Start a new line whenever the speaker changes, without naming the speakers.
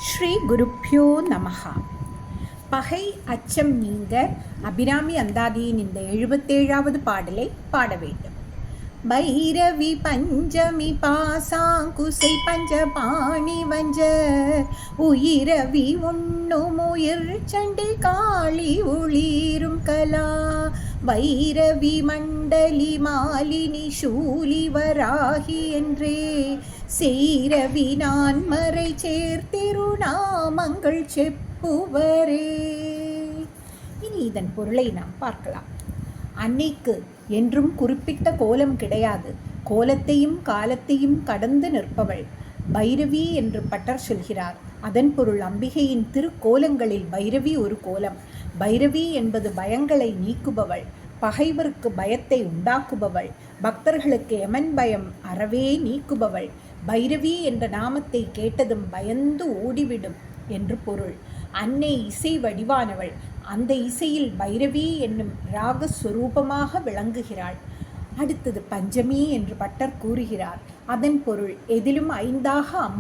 ஸ்ரீ குருப்யோ நமஹா. பகை அச்சம் நீங்க அபிராமி அந்தாதியின் இந்த 77வது பாடலை பாட வேண்டும். பைரவி பஞ்சமி பாசாங்குசை பஞ்சபாணி வஞ்ச உயிரவி உண்ணும் உயிர் சண்டி காளி ஒளிரும் கலா வைரவி மண்டலி மாலினி சூலி வராகி என்றே சேரவி நான் மறை சேர்த்திருநாமங்கள் செப்புவரே. இனி இதன் பொருளை நாம் பார்க்கலாம். அன்னைக்கு என்றும் குறிப்பிட்ட கோலம் கிடையாது. கோலத்தையும் காலத்தையும் கடந்து நிற்பவள் பைரவி என்று பட்டர் சொல்கிறார். அதன் பொருள் அம்பிகையின் திருக்கோலங்களில் பைரவி ஒரு கோலம். பைரவி என்பது பயங்களை நீக்குபவள், பகைவருக்கு பயத்தை உண்டாக்குபவள், பக்தர்களுக்கு யமன் பயம் அறவே நீக்குபவள். பைரவி என்ற நாமத்தை கேட்டதும் பயந்து ஓடிவிடும் என்று பொருள். அன்னை இசை வடிவானவள். அந்த இசையில் பைரவி என்னும் ராகஸ்வரூபமாக விளங்குகிறாள். அடுத்தது பஞ்சமி என்று பட்டர் கூறுகிறார். அதன் பொருள் எதிலும் ஐந்தாக